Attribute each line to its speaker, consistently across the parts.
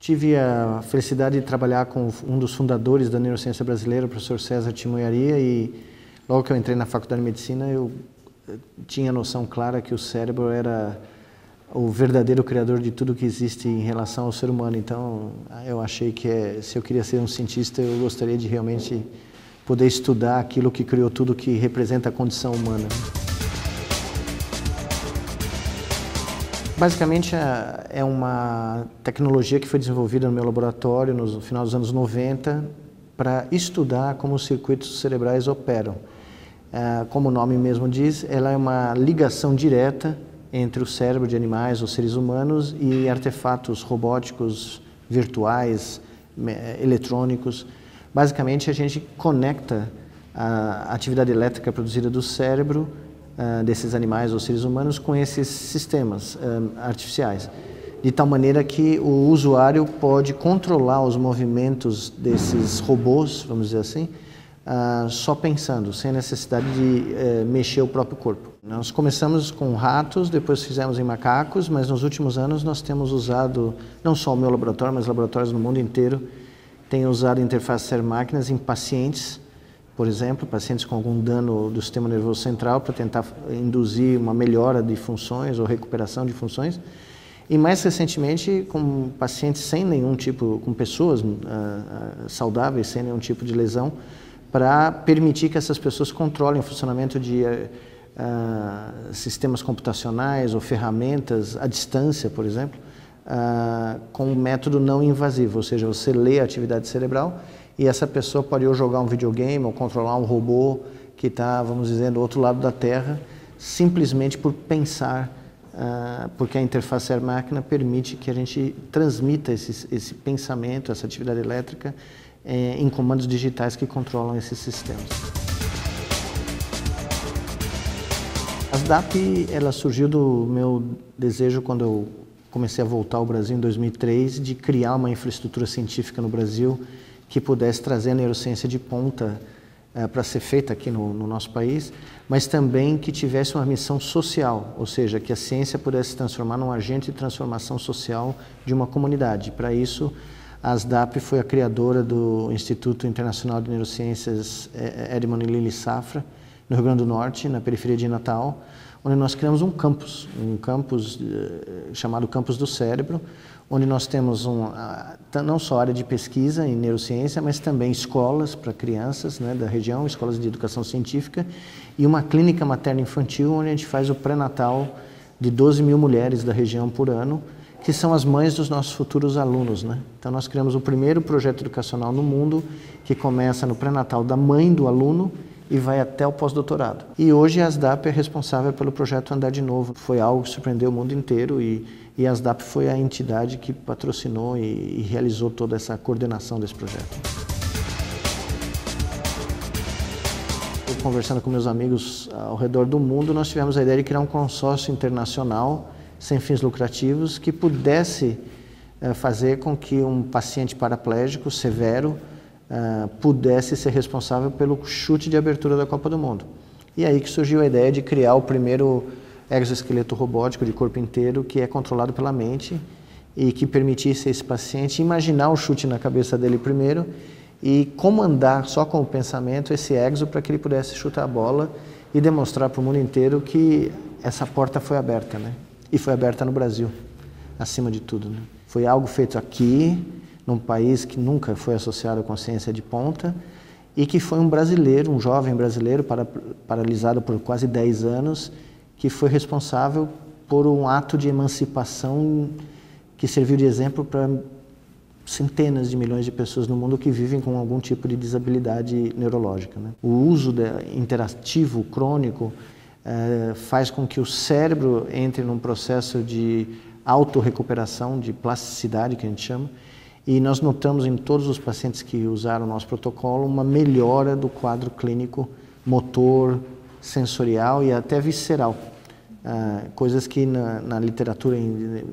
Speaker 1: Tive a felicidade de trabalhar com um dos fundadores da neurociência brasileira, o professor César Timoiaria, e logo que eu entrei na Faculdade de Medicina, eu tinha a noção clara que o cérebro era o verdadeiro criador de tudo que existe em relação ao ser humano. Então, eu achei que se eu queria ser um cientista, eu gostaria de realmente poder estudar aquilo que criou tudo que representa a condição humana. Basicamente, é uma tecnologia que foi desenvolvida no meu laboratório no final dos anos 90 para estudar como os circuitos cerebrais operam. Como o nome mesmo diz, ela é uma ligação direta entre o cérebro de animais ou seres humanos e artefatos robóticos, virtuais, eletrônicos. Basicamente, a gente conecta a atividade elétrica produzida do cérebro desses animais ou seres humanos com esses sistemas artificiais, de tal maneira que o usuário pode controlar os movimentos desses robôs, vamos dizer assim, só pensando, sem necessidade de mexer o próprio corpo. Nós começamos com ratos, depois fizemos em macacos, mas nos últimos anos nós temos usado, não só o meu laboratório, mas laboratórios no mundo inteiro, têm usado interfaces cérebro-máquinas em pacientes, por exemplo, pacientes com algum dano do sistema nervoso central para tentar induzir uma melhora de funções ou recuperação de funções. E mais recentemente com pacientes sem nenhum tipo, com pessoas saudáveis, sem nenhum tipo de lesão, para permitir que essas pessoas controlem o funcionamento de sistemas computacionais ou ferramentas à distância, por exemplo, com um método não invasivo, ou seja, você lê a atividade cerebral e essa pessoa pode ou jogar um videogame ou controlar um robô que está, vamos dizer, do outro lado da Terra, simplesmente por pensar, porque a interface cérebro-máquina permite que a gente transmita esse pensamento, essa atividade elétrica, em comandos digitais que controlam esses sistemas. A SDAP, ela surgiu do meu desejo quando eu comecei a voltar ao Brasil em 2003, de criar uma infraestrutura científica no Brasil que pudesse trazer a neurociência de ponta para ser feita aqui no nosso país, mas também que tivesse uma missão social, ou seja, que a ciência pudesse se transformar num agente de transformação social de uma comunidade. Para isso, a SDAP foi a criadora do Instituto Internacional de Neurociências Edmond e Lili Safra, no Rio Grande do Norte, na periferia de Natal, onde nós criamos um campus chamado Campus do Cérebro, onde nós temos não só área de pesquisa em neurociência, mas também escolas para crianças da região, escolas de educação científica, e uma clínica materno-infantil, onde a gente faz o pré-natal de 12 mil mulheres da região por ano, que são as mães dos nossos futuros alunos. Então nós criamos o primeiro projeto educacional no mundo, que começa no pré-natal da mãe do aluno e vai até o pós-doutorado. E hoje a SDAP é responsável pelo projeto Andar de Novo. Foi algo que surpreendeu o mundo inteiro e a SDAP foi a entidade que patrocinou e realizou toda essa coordenação desse projeto. Eu, conversando com meus amigos ao redor do mundo, nós tivemos a ideia de criar um consórcio internacional sem fins lucrativos que pudesse fazer com que um paciente paraplégico severo pudesse ser responsável pelo chute de abertura da Copa do Mundo. E aí que surgiu a ideia de criar o primeiro exoesqueleto robótico de corpo inteiro que é controlado pela mente e que permitisse a esse paciente imaginar o chute na cabeça dele primeiro e comandar só com o pensamento esse exo para que ele pudesse chutar a bola e demonstrar para o mundo inteiro que essa porta foi aberta, E foi aberta no Brasil, acima de tudo, Foi algo feito aqui, num país que nunca foi associado com a ciência de ponta e que foi um brasileiro, um jovem brasileiro paralisado por quase 10 anos, que foi responsável por um ato de emancipação que serviu de exemplo para centenas de milhões de pessoas no mundo que vivem com algum tipo de desabilidade neurológica. O uso interativo crônico faz com que o cérebro entre num processo de autorrecuperação, de plasticidade, que a gente chama, e nós notamos em todos os pacientes que usaram o nosso protocolo uma melhora do quadro clínico motor, sensorial e até visceral. Coisas que na literatura em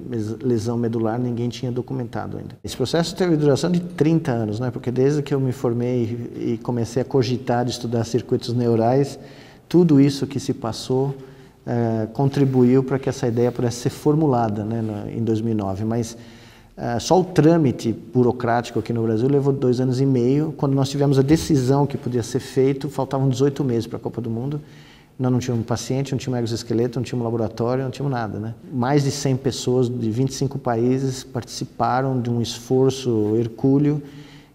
Speaker 1: lesão medular ninguém tinha documentado ainda. Esse processo teve duração de 30 anos, porque desde que eu me formei e comecei a cogitar de estudar circuitos neurais, tudo isso que se passou contribuiu para que essa ideia pudesse ser formulada em 2009. Mas Só o trâmite burocrático aqui no Brasil levou 2 anos e meio. Quando nós tivemos a decisão que podia ser feito, faltavam 18 meses para a Copa do Mundo. Nós não tínhamos paciente, não tínhamos exoesqueleto, não tínhamos laboratório, não tínhamos nada, né? Mais de 100 pessoas de 25 países participaram de um esforço hercúleo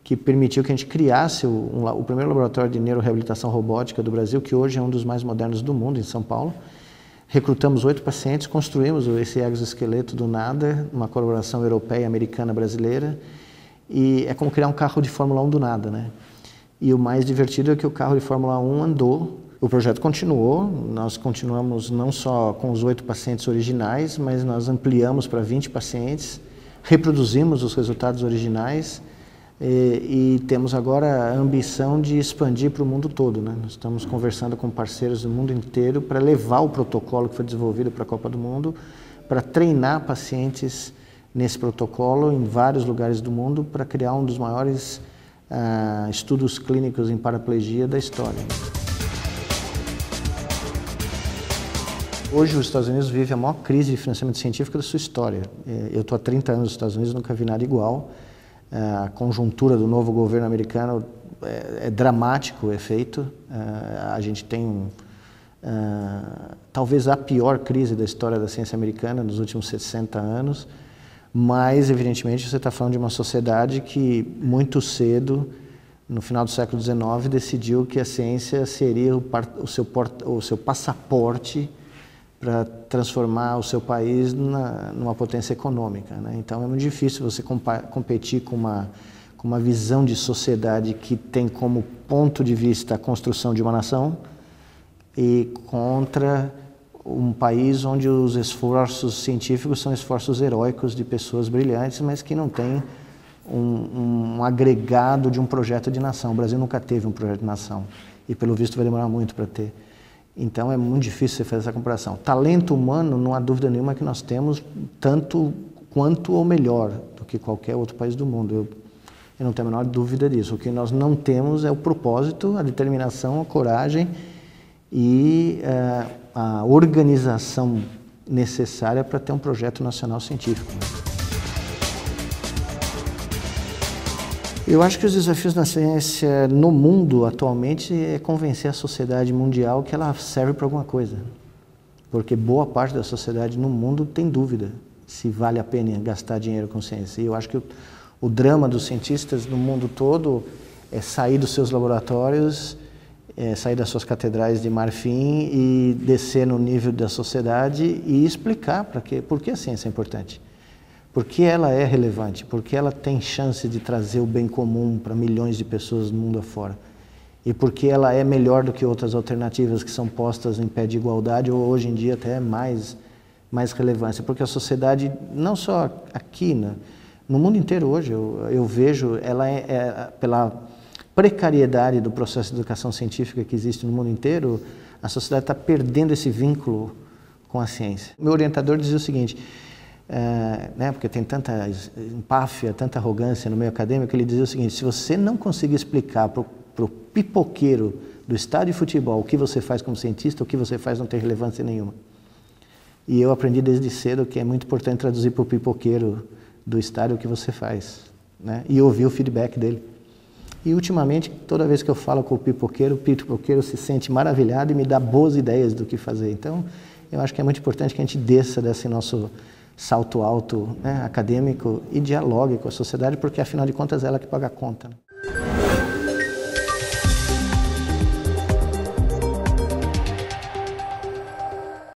Speaker 1: que permitiu que a gente criasse o primeiro laboratório de neuroreabilitação robótica do Brasil, que hoje é um dos mais modernos do mundo, em São Paulo. Recrutamos 8 pacientes, construímos esse exoesqueleto do nada, uma colaboração europeia, americana, brasileira, e é como criar um carro de Fórmula 1 do nada, né? E o mais divertido é que o carro de Fórmula 1 andou, o projeto continuou, nós continuamos não só com os 8 pacientes originais, mas nós ampliamos para 20 pacientes, reproduzimos os resultados originais e temos agora a ambição de expandir para o mundo todo, né? Nós estamos conversando com parceiros do mundo inteiro para levar o protocolo que foi desenvolvido para a Copa do Mundo, para treinar pacientes nesse protocolo em vários lugares do mundo, para criar um dos maiores estudos clínicos em paraplegia da história. Hoje os Estados Unidos vivem a maior crise de financiamento científico da sua história. Eu estou há 30 anos nos Estados Unidos, nunca vi nada igual. A conjuntura do novo governo americano é dramático o efeito. A gente tem talvez a pior crise da história da ciência americana nos últimos 60 anos, mas evidentemente você está falando de uma sociedade que muito cedo, no final do século XIX, decidiu que a ciência seria o seu passaporte para transformar o seu país numa potência econômica, né? Então é muito difícil você competir com uma visão de sociedade que tem como ponto de vista a construção de uma nação e contra um país onde os esforços científicos são esforços heróicos de pessoas brilhantes, mas que não tem um agregado de um projeto de nação. O Brasil nunca teve um projeto de nação e pelo visto vai demorar muito para ter. Então é muito difícil você fazer essa comparação. Talento humano, não há dúvida nenhuma que nós temos tanto quanto ou melhor do que qualquer outro país do mundo. Eu não tenho a menor dúvida disso. O que nós não temos é o propósito, a determinação, a coragem e a organização necessária para ter um projeto nacional científico. Eu acho que os desafios da ciência no mundo atualmente é convencer a sociedade mundial que ela serve para alguma coisa. Porque boa parte da sociedade no mundo tem dúvida se vale a pena gastar dinheiro com ciência. E eu acho que o drama dos cientistas no mundo todo é sair dos seus laboratórios, sair das suas catedrais de marfim e descer no nível da sociedade e explicar por que a ciência é importante. Por que ela é relevante? Porque ela tem chance de trazer o bem comum para milhões de pessoas no mundo afora. E porque ela é melhor do que outras alternativas que são postas em pé de igualdade ou hoje em dia até mais relevância. Porque a sociedade, não só aqui, né, no mundo inteiro hoje, eu vejo, ela pela precariedade do processo de educação científica que existe no mundo inteiro, a sociedade está perdendo esse vínculo com a ciência. Meu orientador dizia o seguinte, porque tem tanta empáfia, tanta arrogância no meio acadêmico, ele dizia o seguinte, se você não conseguir explicar para o pipoqueiro do estádio de futebol o que você faz como cientista, o que você faz não tem relevância nenhuma. E eu aprendi desde cedo que é muito importante traduzir para o pipoqueiro do estádio o que você faz, né? E ouvir o feedback dele. E ultimamente, toda vez que eu falo com o pipoqueiro se sente maravilhado e me dá boas ideias do que fazer. Então, eu acho que é muito importante que a gente desça desse nosso salto alto, né, acadêmico e dialogue com a sociedade, porque afinal de contas é ela que paga a conta, né?